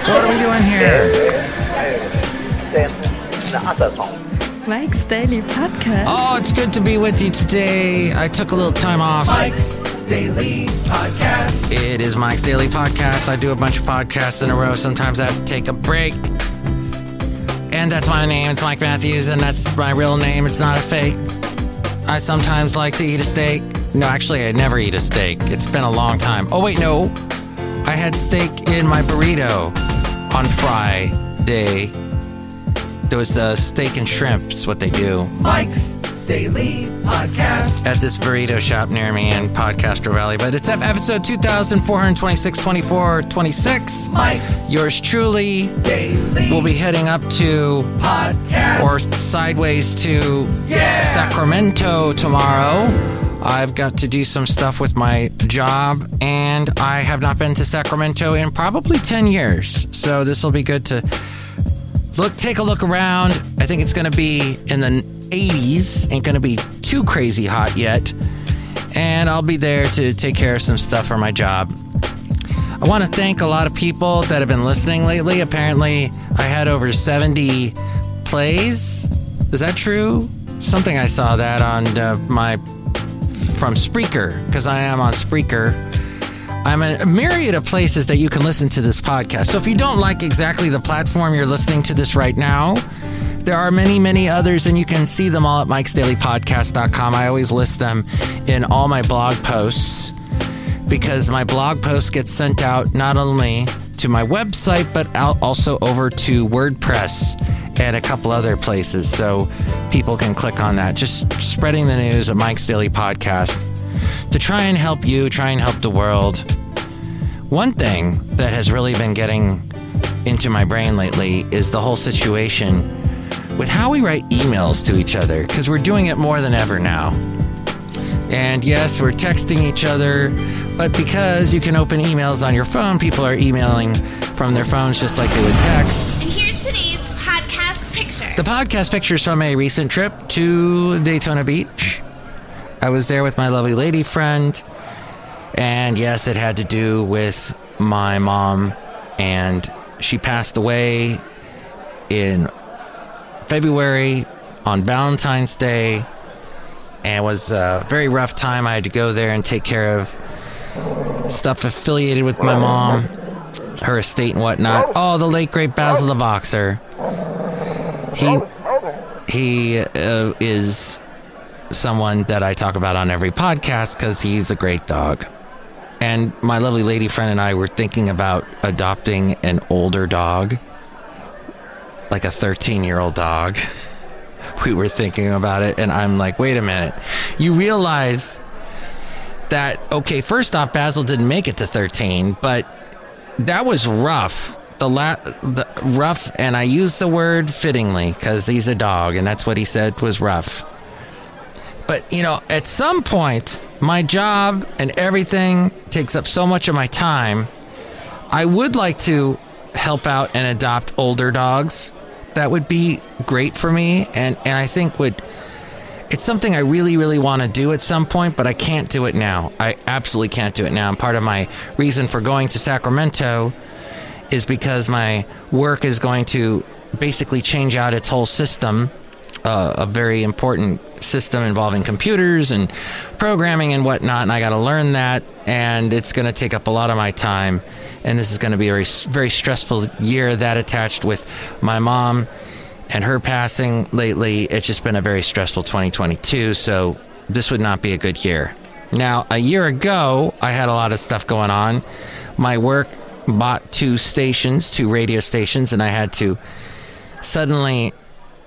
What are we doing here? Mike's Daily Podcast. Oh, it's good to be with you today. I took a little time off. Mike's Daily Podcast. It is Mike's Daily Podcast. I do a bunch of podcasts in a row. Sometimes I have to take a break. And that's my name. It's Mike Matthews, and that's my real name. It's not a fake. I sometimes like to eat a steak. No, actually, I never eat a steak. It's been a long time. Oh, wait, no. I had steak in my burrito on Friday. There was steak and shrimp. It's what they do. Mike's Daily Podcast. At this burrito shop near me in Podcaster Valley. But it's episode 2426, 24, 26. Mike's Yours truly Daily will be heading up to Podcast. or sideways to Sacramento tomorrow. I've got to do some stuff with my job, and I have not been to Sacramento in probably 10 years. So this will be good to take a look around. I think it's going to be in the 80s. Ain't going to be too crazy hot yet. And I'll be there to take care of some stuff for my job. I want to thank a lot of people that have been listening lately. Apparently, I had over 70 plays. Is that true? Something I saw that on from Spreaker, because I am on Spreaker. I'm a myriad of places that you can listen to this podcast. So if you don't like exactly the platform you're listening to this right now, there are many, many others, and you can see them all at MikesDailyPodcast.com. I always list them in all my blog posts, because my blog posts get sent out not only to my website, but also over to WordPress and a couple other places, so people can click on that. Just spreading the news of Mike's Daily Podcast to try and help you, try and help the world. One thing that has really been getting into my brain lately is the whole situation with how we write emails to each other, because we're doing it more than ever now. And yes, we're texting each other, but because you can open emails on your phone, people are emailing from their phones just like they would text. And here's today's podcast picture. The podcast picture is from a recent trip to Daytona Beach. I was there with my lovely lady friend, and yes, it had to do with my mom, and she passed away in February on Valentine's Day, and it was a very rough time. I had to go there and take care of stuff affiliated with my mom, her estate and whatnot. Oh, the late great Basil the Boxer. He is someone that I talk about on every podcast because he's a great dog. And my lovely lady friend and I were thinking about adopting an older dog, like a 13-year-old dog. We were thinking about it, and I'm like, wait a minute. You realize that, okay, first off, Basil didn't make it to 13, but that was rough. The rough, and I use the word fittingly because he's a dog, and that's what he said was rough. But, at some point, my job and everything takes up so much of my time. I would like to help out and adopt older dogs. That would be great for me, and I think it's something I really, really want to do at some point, but I can't do it now. I absolutely can't do it now. And part of my reason for going to Sacramento is because my work is going to basically change out its whole system, a very important system involving computers and programming and whatnot, and I got to learn that, and it's going to take up a lot of my time, and this is going to be a very, very stressful year, that attached with my mom and her passing lately. It's just been a very stressful 2022, so this would not be a good year. Now, a year ago, I had a lot of stuff going on. My work bought two radio stations, and I had to suddenly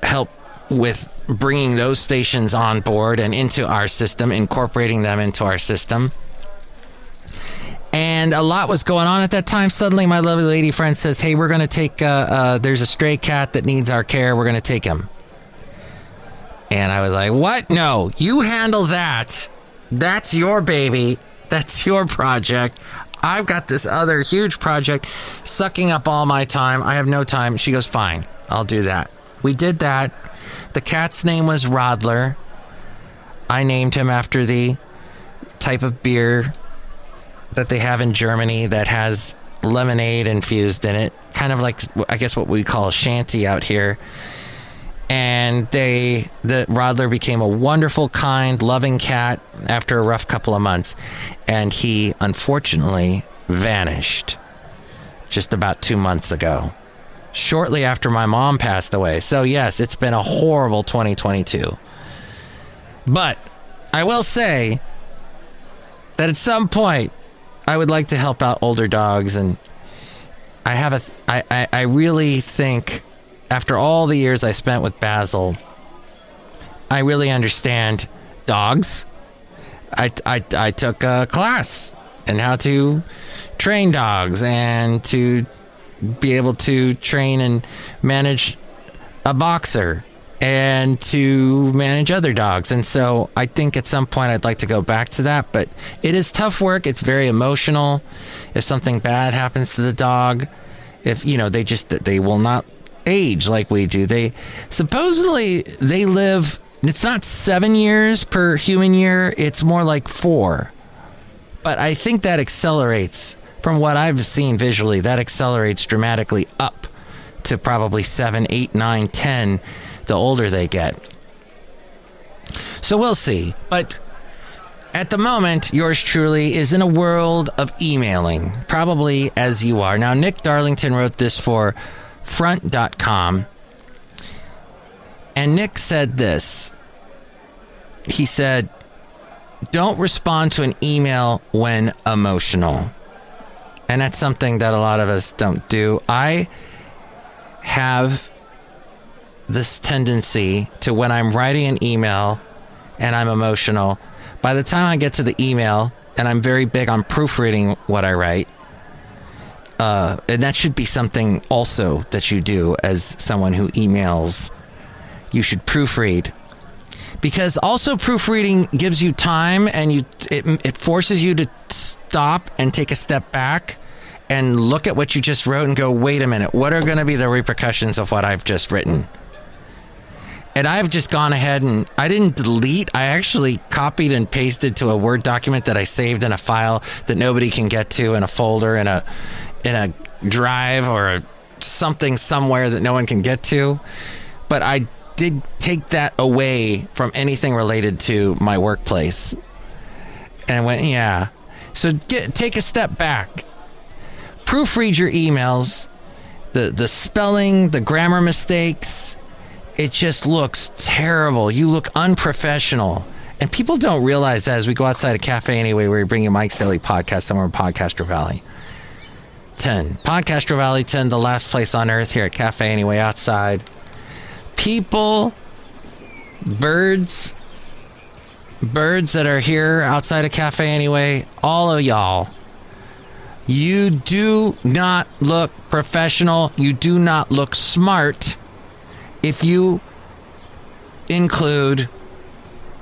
help with bringing those stations on board and into our system, incorporating them into our system. And a lot was going on at that time. Suddenly, my lovely lady friend says, hey, we're going to take, there's a stray cat that needs our care. We're going to take him. And I was like, what? No, you handle that. That's your baby. That's your project. I've got this other huge project sucking up all my time. I have no time. She goes, fine, I'll do that. We did that. The cat's name was Rodler. I named him after the type of beer that they have in Germany that has lemonade infused in it, kind of like, I guess, what we call a shanty out here. And the Rodler became a wonderful, kind, loving cat after a rough couple of months. And he, unfortunately, vanished just about 2 months ago, shortly after my mom passed away. So, yes, it's been a horrible 2022. But I will say that at some point, I would like to help out older dogs. And I really think, after all the years I spent with Basil, I really understand dogs. I took a class in how to train dogs and to be able to train and manage a boxer and to manage other dogs. And so I think at some point I'd like to go back to that. But it is tough work. It's very emotional. If something bad happens to the dog, if, they will not age like we do. They live, it's not 7 years per human year, it's more like 4. But I think that accelerates, from what I've seen visually, that accelerates dramatically up to probably 7, 8, 9, 10 the older they get. So we'll see. But at the moment, yours truly is in a world of emailing, probably as you are. Now, Nick Darlington wrote this for front.com, and Nick said this. He said, don't respond to an email when emotional. And that's something that a lot of us don't do. I have this tendency to, when I'm writing an email and I'm emotional, by the time I get to the email, and I'm very big on proofreading what I write, and that should be something also that you do as someone who emails. You should proofread. Because also proofreading gives you time, and it forces you to stop and take a step back and look at what you just wrote and go, wait a minute, what are going to be the repercussions of what I've just written? And I've just gone ahead and I didn't delete. I actually copied and pasted to a Word document that I saved in a file that nobody can get to, in a folder, in a drive or something somewhere that no one can get to. But I did take that away from anything related to my workplace. And went, yeah. So take a step back. Proofread your emails. The spelling, the grammar mistakes, it just looks terrible. You look unprofessional. And people don't realize that as we go outside a cafe anyway, where we bring you Mike's Daily Podcast somewhere in Podcaster Valley 10. Podcaster Valley 10, the last place on earth here at Cafe Anyway outside. People, birds that are here outside of Cafe Anyway, all of y'all, you do not look professional. You do not look smart if you include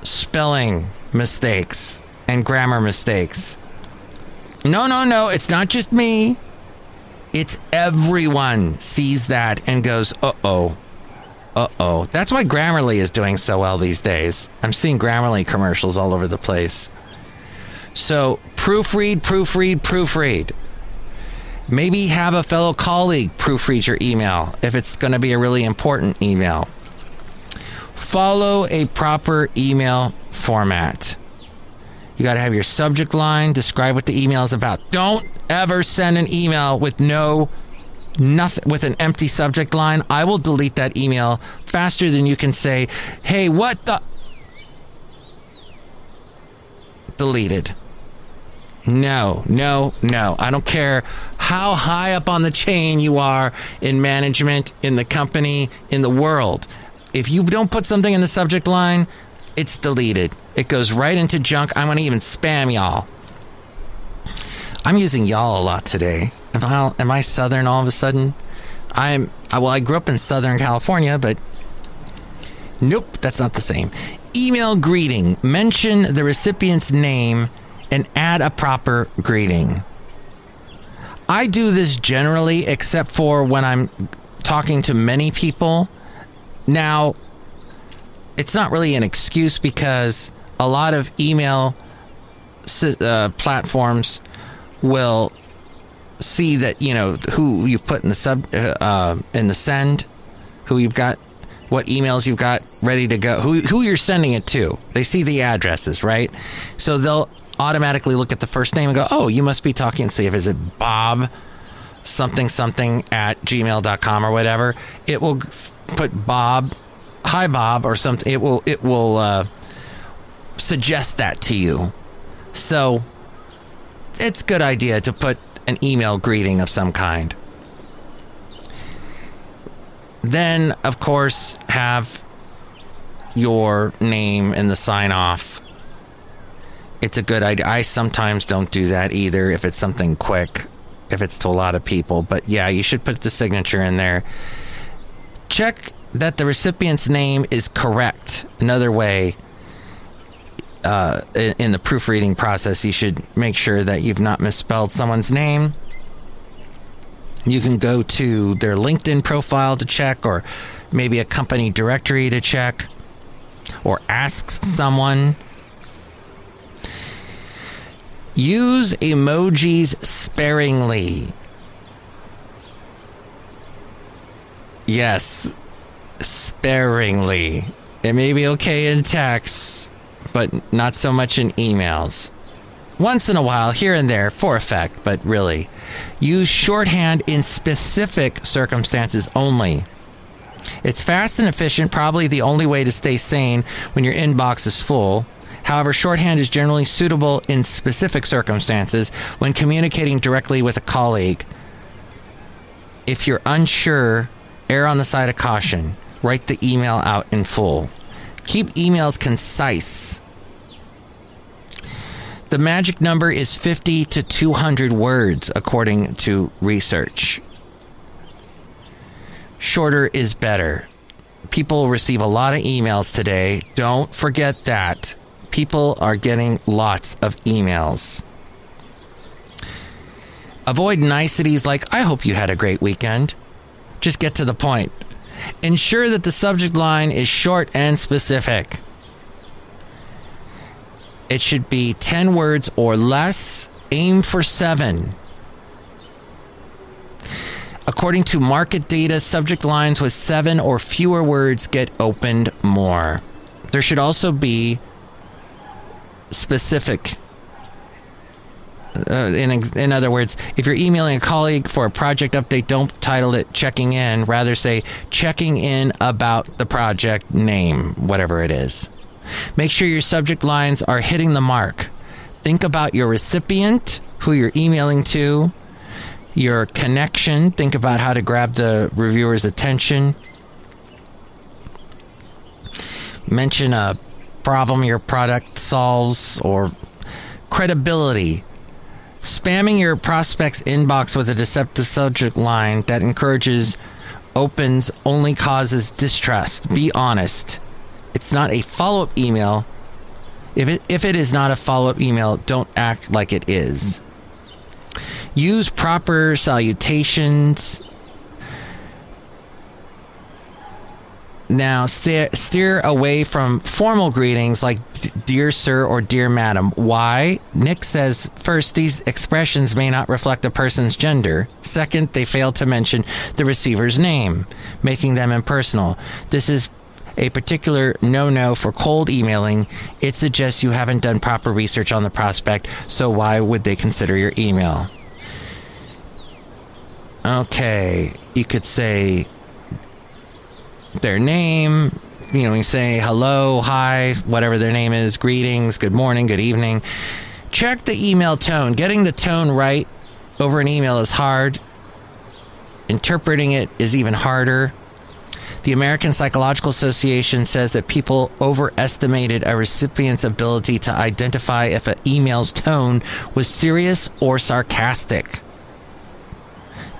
spelling mistakes and grammar mistakes. No, it's not just me. It's everyone sees that and goes, uh-oh. That's why Grammarly is doing so well these days. I'm seeing Grammarly commercials all over the place. So proofread. Maybe have a fellow colleague proofread your email if it's going to be a really important email. Follow a proper email format. You got to have your subject line, describe what the email is about. Don't ever send an email with nothing, with an empty subject line. I will delete that email faster than you can say, hey, what the... Deleted. No. I don't care how high up on the chain you are in management, in the company, in the world. If you don't put something in the subject line, it's deleted. It goes right into junk. I'm going to even spam y'all. I'm using y'all a lot today. Am I Southern all of a sudden? I grew up in Southern California, but nope, that's not the same. Email greeting. Mention the recipient's name and add a proper greeting. I do this generally, except for when I'm talking to many people. Now, it's not really an excuse because a lot of email platforms will see that, who you've put in the in the send, who you've got, what emails you've got ready to go, who you're sending it to. They see the addresses, right? So they'll automatically look at the first name and go, oh, you must be talking, see if is it Bob something at gmail.com or whatever. It will put Bob, hi Bob, or something. It will suggest that to you. So it's a good idea to put an email greeting of some kind. Then, of course, have your name in the sign off. It's a good idea. I sometimes don't do that either if it's something quick, if it's to a lot of people. But yeah, you should put the signature in there. Check that the recipient's name is correct. Another way, in the proofreading process, you should make sure that you've not misspelled someone's name. You can go to their LinkedIn profile to check, or maybe a company directory to check, or ask someone. Use emojis sparingly. Yes, sparingly. It may be okay in text, but not so much in emails. Once in a while, here and there, for effect, but really. Use shorthand in specific circumstances only. It's fast and efficient, probably the only way to stay sane when your inbox is full. However, shorthand is generally suitable in specific circumstances when communicating directly with a colleague. If you're unsure, err on the side of caution. Write the email out in full. Keep emails concise. The magic number is 50 to 200 words, according to research. Shorter is better. People receive a lot of emails today. Don't forget that. People are getting lots of emails. Avoid niceties like, I hope you had a great weekend. Just get to the point. Ensure that the subject line is short and specific. It should be 10 words or less. Aim for 7. According to market data, subject lines with 7 or fewer words get opened more. There should also be specific. In other words, if you're emailing a colleague for a project update, don't title it checking in. Rather say checking in about the project name, whatever it is. Make sure your subject lines are hitting the mark. Think about your recipient, who you're emailing to, your connection. Think about how to grab the reviewer's attention. Mention a problem your product solves, or credibility. Spamming your prospect's inbox with a deceptive subject line that encourages opens only causes distrust. Be honest. It's not a follow-up email. If it is not a follow-up email, don't act like it is. Use proper salutations. Now, steer away from formal greetings like dear sir or dear madam. Why? Nick says, first, these expressions may not reflect a person's gender. Second, they fail to mention the receiver's name, making them impersonal. This is a particular no-no for cold emailing. It suggests you haven't done proper research on the prospect, so why would they consider your email? Okay, you could say their name, you say hello, hi, whatever their name is, greetings, good morning, good evening. Check the email tone. Getting the tone right over an email is hard. Interpreting it is even harder. The American Psychological Association says that people overestimated a recipient's ability to identify if an email's tone was serious or sarcastic.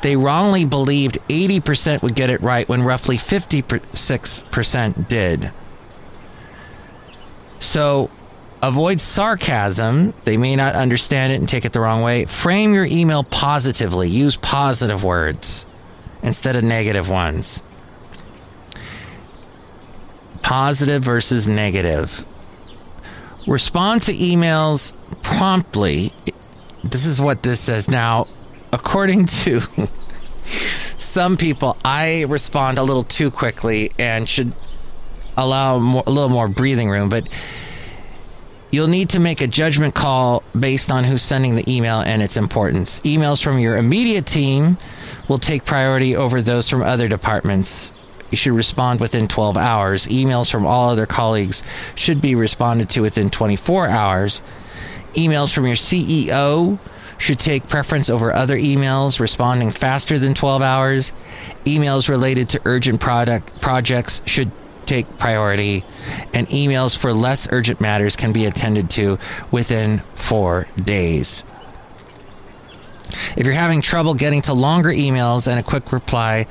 They wrongly believed 80% would get it right when roughly 56% did. So, avoid sarcasm. They may not understand it and take it the wrong way. Frame your email positively. Use positive words instead of negative ones. Positive versus negative. Respond to emails promptly. This is what this says now. according to some people, I respond a little too quickly and should allow a little more breathing room, but you'll need to make a judgment call based on who's sending the email and its importance. Emails from your immediate team will take priority over those from other departments. You should respond within 12 hours. Emails from all other colleagues should be responded to within 24 hours. Emails from your CEO should take preference over other emails, responding faster than 12 hours. Emails related to urgent projects should take priority, and emails for less urgent matters can be attended to within 4 days. If you're having trouble getting to longer emails and a quick reply,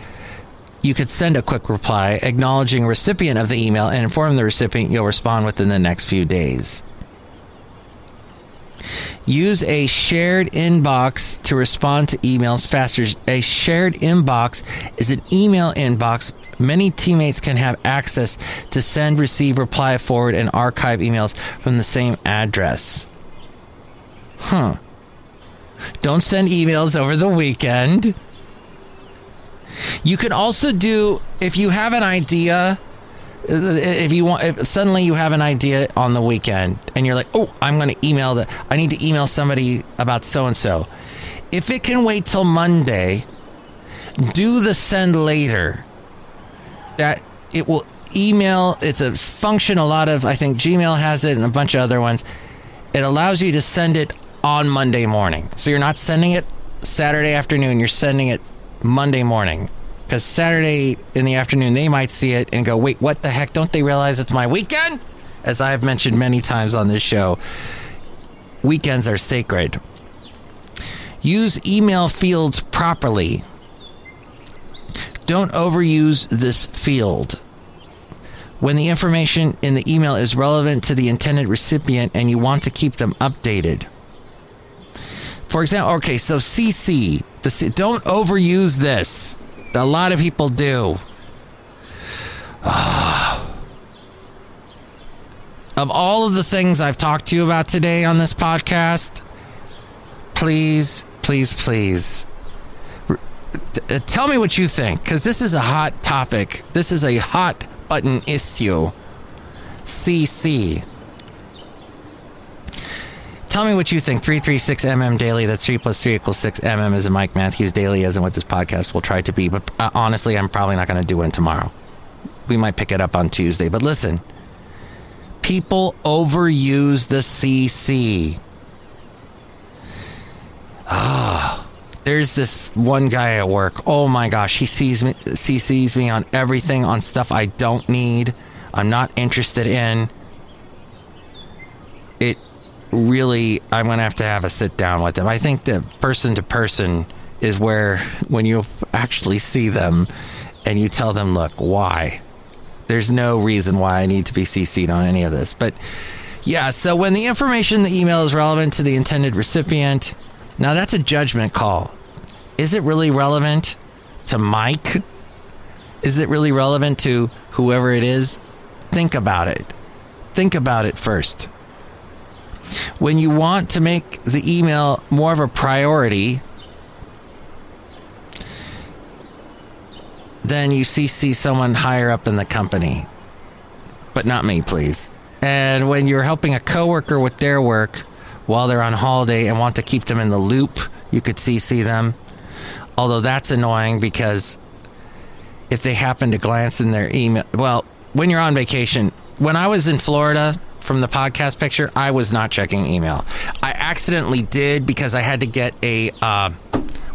you could send a quick reply acknowledging recipient of the email and inform the recipient you'll respond within the next few days. Use a shared inbox to respond to emails faster. A shared inbox is an email inbox. Many teammates can have access to send, receive, reply, forward, and archive emails from the same address. Don't send emails over the weekend. You could also do, if you have an idea, if suddenly you have an idea on the weekend and you're like, oh, I'm going to I need to email somebody about so-and-so. If it can wait till Monday, do the send later. That it will email. It's a function. A lot of, I think Gmail has it and a bunch of other ones. It allows you to send it on Monday morning. So you're not sending it Saturday afternoon. You're sending it Monday morning. Because Saturday in the afternoon, they might see it and go, wait, what the heck? Don't they realize it's my weekend? As I have mentioned many times on this show, weekends are sacred. Use email fields properly. Don't overuse this field. When the information in the email is relevant to the intended recipient and you want to keep them updated. For example, okay, so CC. Don't overuse this. A lot of people do. Of all of the things I've talked to you about today on this podcast, please, please, please, tell me what you think, because this is a hot topic. This is a hot button issue. CC. Tell me what you think. 336MM Daily. That's 3 + 3 = 6. MM is a Mike Matthews Daily, as in what this podcast will try to be. But honestly, I'm probably not going to do one tomorrow. We might pick it up on Tuesday. But listen, people overuse the CC. There's this one guy at work. Oh my gosh, he CCs me on everything, on stuff I don't need, I'm not interested in. It really, I'm going to have a sit down with them. I think that person to person is where, when you actually see them and you tell them, look, why? There's no reason why I need to be CC'd on any of this. But yeah, so when the information in the email is relevant to the intended recipient, now that's a judgment call. Is it really relevant to Mike? Is it really relevant to whoever it is? Think about it. Think about it first. When you want to make the email more of a priority, then you CC someone higher up in the company. But not me, please. And when you're helping a coworker with their work while they're on holiday and want to keep them in the loop, you could CC them. Although that's annoying because if they happen to glance in their email... Well, when you're on vacation... When I was in Florida, from the podcast picture, I was not checking email. I accidentally did because I had to get a...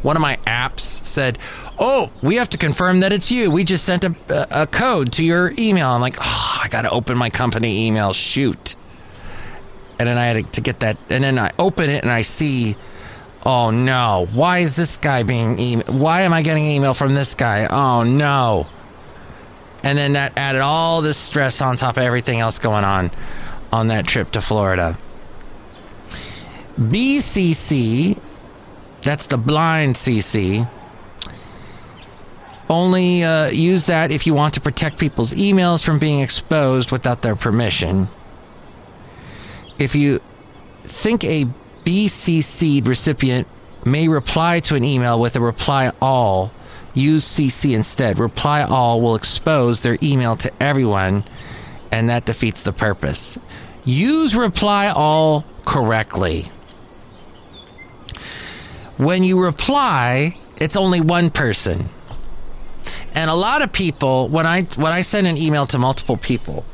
one of my apps said, oh, we have to confirm that it's you. We just sent a code to your email. I'm like, oh, I got to open my company email. Shoot. And then I had to get that. And then I open it and I see... Oh no, why is this guy why am I getting an email from this guy? Oh no. And then that added all this stress on top of everything else going on that trip to Florida. BCC, that's the blind CC. Only use that if you want to protect people's emails from being exposed without their permission. If you think a BCC'd recipient may reply to an email with a reply all. Use CC instead. Reply all will expose their email to everyone, and that defeats the purpose. Use reply all correctly. When you reply, it's only one person. And a lot of people, when I send an email to multiple people,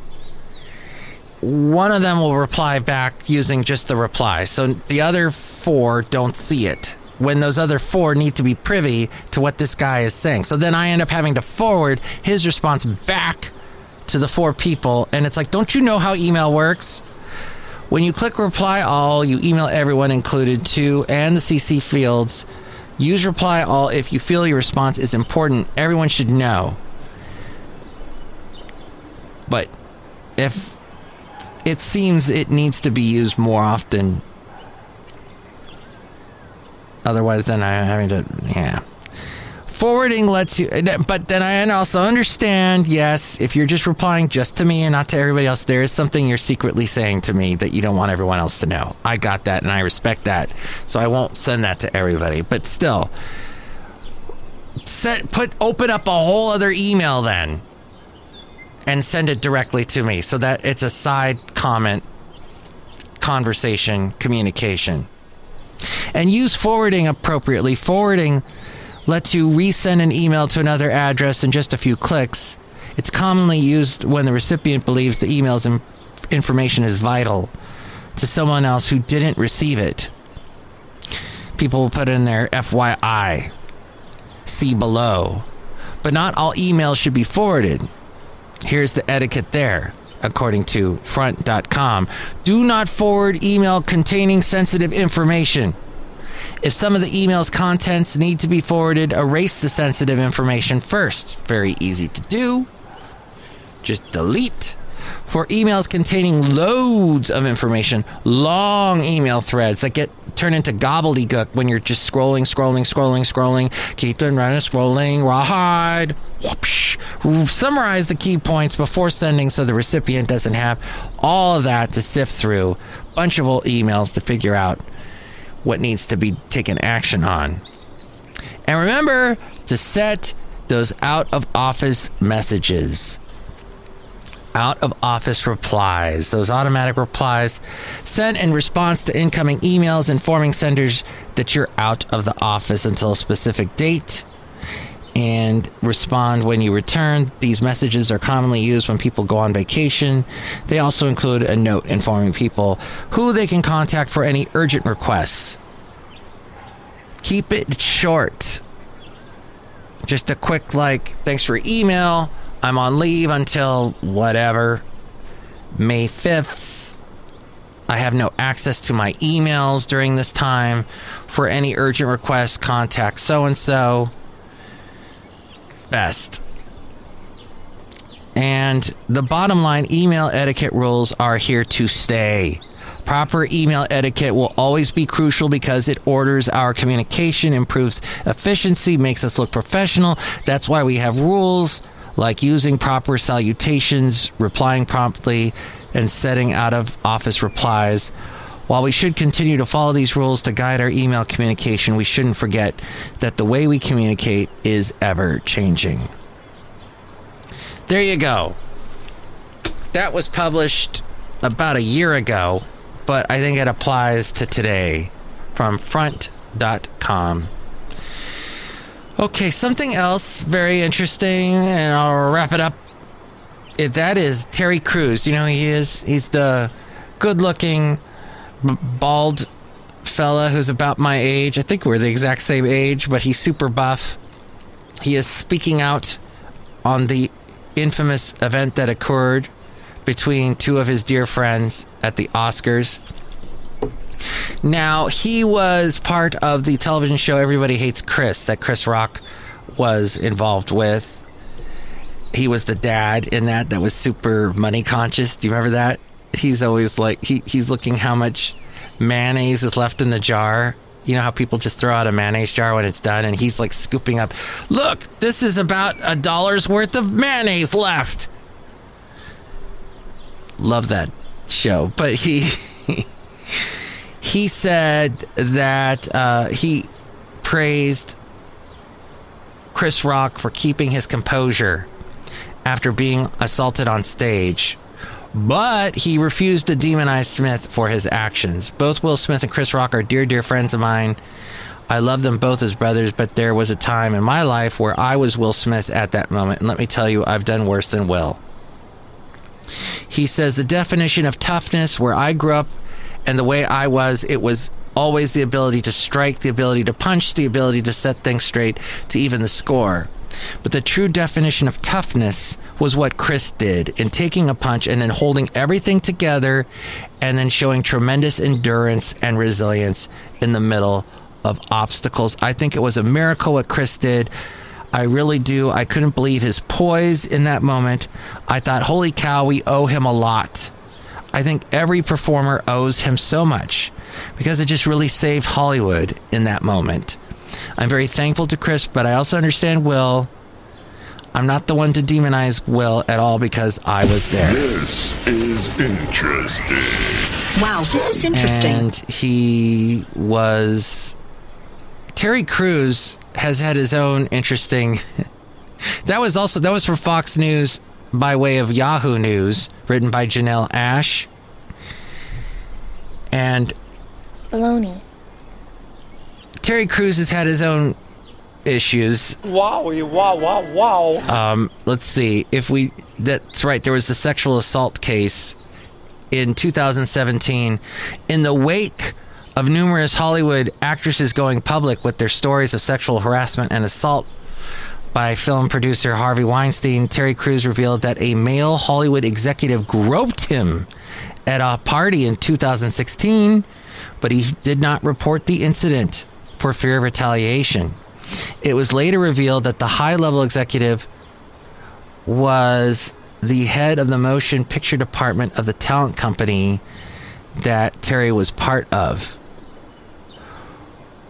one of them will reply back using just the reply. So the other 4 don't see it, when those other 4 need to be privy to what this guy is saying. So then I end up having to forward his response back to the 4 people. And it's like, don't you know how email works? When you click reply all, you email everyone included too, and the CC fields. Use reply all if you feel your response is important. Everyone should know. But if it seems it needs to be used more often, otherwise then I'm having to, Forwarding lets you, but then I also understand, yes, if you're just replying just to me and not to everybody else, there is something you're secretly saying to me that you don't want everyone else to know. I got that and I respect that. So I won't send that to everybody. But still, open up a whole other email then and send it directly to me so that it's a side comment, conversation, communication. And use forwarding appropriately. Forwarding lets you resend an email to another address in just a few clicks. It's commonly used when the recipient believes the email's information is vital to someone else who didn't receive it. People will put in their FYI, see below. But not all emails should be forwarded. Here's the etiquette there, according to front.com. Do not forward email containing sensitive information. If some of the email's contents need to be forwarded, erase the sensitive information first. Very easy to do. Just delete. For emails containing loads of information, long email threads that turn into gobbledygook when you're just scrolling. Keep them running, scrolling, rawhide. Whoopsh. Summarize the key points before sending so the recipient doesn't have all of that to sift through. Bunch of old emails to figure out what needs to be taken action on. And remember to set those out-of-office messages. Out-of-office replies. Those automatic replies sent in response to incoming emails informing senders that you're out of the office until a specific date. And respond when you return. These messages are commonly used when people go on vacation. They also include a note informing people who they can contact for any urgent requests. Keep it short. Just a quick thanks for email. I'm on leave until whatever, May 5th. I have no access to my emails during this time. For any urgent requests, contact so-and-so. Best. And the bottom line, email etiquette rules are here to stay. Proper email etiquette will always be crucial because it orders our communication, improves efficiency, makes us look professional. That's why we have rules like using proper salutations, replying promptly, and setting out-of-office replies. While we should continue to follow these rules to guide our email communication, we shouldn't forget that the way we communicate is ever-changing. There you go. That was published about a year ago, but I think it applies to today from front.com. Okay, something else very interesting, and I'll wrap it up. That is Terry Crews. You know who he is? He's the good-looking, bald fella who's about my age. I think we're the exact same age, but he's super buff. He is speaking out on the infamous event that occurred between two of his dear friends at the Oscars. Now, he was part of the television show Everybody Hates Chris that Chris Rock was involved with. He was the dad in that was super money conscious. Do you remember that? He's always he's looking how much mayonnaise is left in the jar. You know how people just throw out a mayonnaise jar when it's done, and he's scooping up, look, this is about $1 worth of mayonnaise left. Love that show. But he said that he praised Chris Rock for keeping his composure after being assaulted on stage, but he refused to demonize Smith for his actions. Both Will Smith and Chris Rock are dear, dear friends of mine. I love them both as brothers, but there was a time in my life where I was Will Smith at that moment, and let me tell you, I've done worse than Will. He says the definition of toughness where I grew up and the way I was, it was always the ability to strike, the ability to punch, the ability to set things straight, to even the score. But the true definition of toughness was what Chris did in taking a punch and then holding everything together and then showing tremendous endurance and resilience in the middle of obstacles. I think it was a miracle what Chris did. I really do. I couldn't believe his poise in that moment. I thought, holy cow, we owe him a lot. I think every performer owes him so much because it just really saved Hollywood in that moment. I'm very thankful to Chris, but I also understand Will. I'm not the one to demonize Will at all because I was there. This is interesting. Wow, this is interesting. And he was... Terry Crews has had his own interesting... That was for Fox News by way of Yahoo News, written by Janelle Ash. And... Baloney. Terry Crews has had his own issues. Wow. Let's see. That's right. There was the sexual assault case in 2017. In the wake of numerous Hollywood actresses going public with their stories of sexual harassment and assault by film producer Harvey Weinstein, Terry Crews revealed that a male Hollywood executive groped him at a party in 2016, but he did not report the incident for fear of retaliation. It was later revealed that the high-level executive was the head of the motion picture department of the talent company that Terry was part of.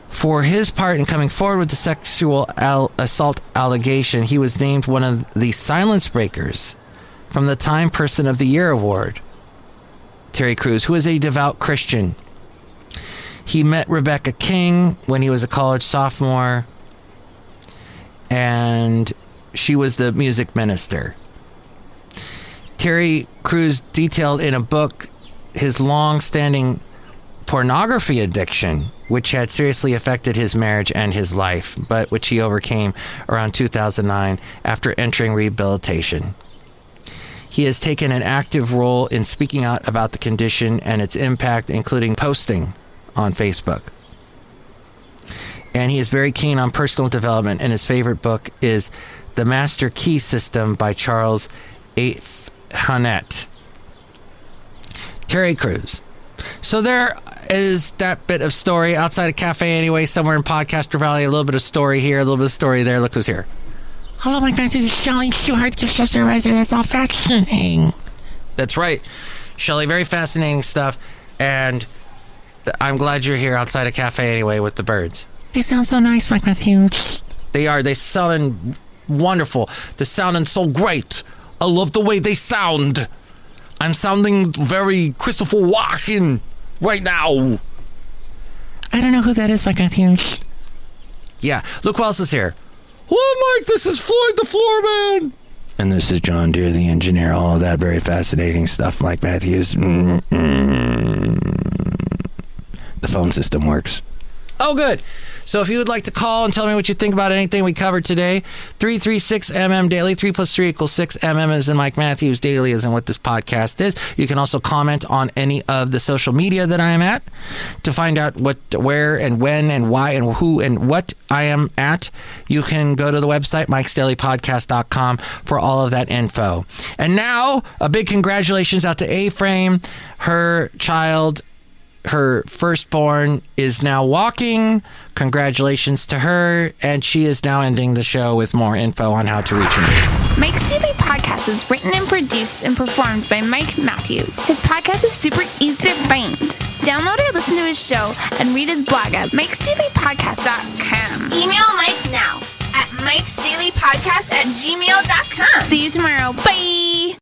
For his part in coming forward with the sexual assault allegation, he was named one of the silence breakers from the Time Person of the Year award. Terry Crews, who is a devout Christian. He met Rebecca King when he was a college sophomore, and she was the music minister. Terry Crews detailed in a book his long-standing pornography addiction, which had seriously affected his marriage and his life, but which he overcame around 2009 after entering rehabilitation. He has taken an active role in speaking out about the condition and its impact, including posting on Facebook. And he is very keen on personal development, and his favorite book is The Master Key System by Charles A. Hannett. Terry Crews. So there is that bit of story outside a cafe anyway, somewhere in Podcaster Valley. A little bit of story here, a little bit of story there. Look who's here. Hello, my friends. This is Shelly Stewart, supervisor. That's all fascinating. That's right. Shelly, very fascinating stuff. And I'm glad you're here outside a cafe anyway with the birds. They sound so nice, Mike Matthews. They are. They sound wonderful. They're sounding so great. I love the way they sound. I'm sounding very Christopher Walken right now. I don't know who that is, Mike Matthews. Yeah. Look who else is here. Hello, Mike. This is Floyd the Floorman. And this is John Deere, the engineer. All of that very fascinating stuff, Mike Matthews. The phone system works. Oh, good. So if you would like to call and tell me what you think about anything we covered today, 336MM Daily, 3 plus 3 equals 6. MM is in Mike Matthews, Daily is in what this podcast is. You can also comment on any of the social media that I am at to find out what, where, and when, and why, and who, and what I am at. You can go to the website, MikesDailyPodcast.com, for all of that info. And now, a big congratulations out to A-Frame. Her child, her firstborn, is now walking. Congratulations to her, and she is now ending the show with more info on how to reach me. Mike's Daily Podcast is written and produced and performed by Mike Matthews. His podcast is super easy to find. Download or listen to his show and read his blog at MikesDailyPodcast.com. Email Mike now at MikesDailyPodcast@gmail.com. See you tomorrow. Bye!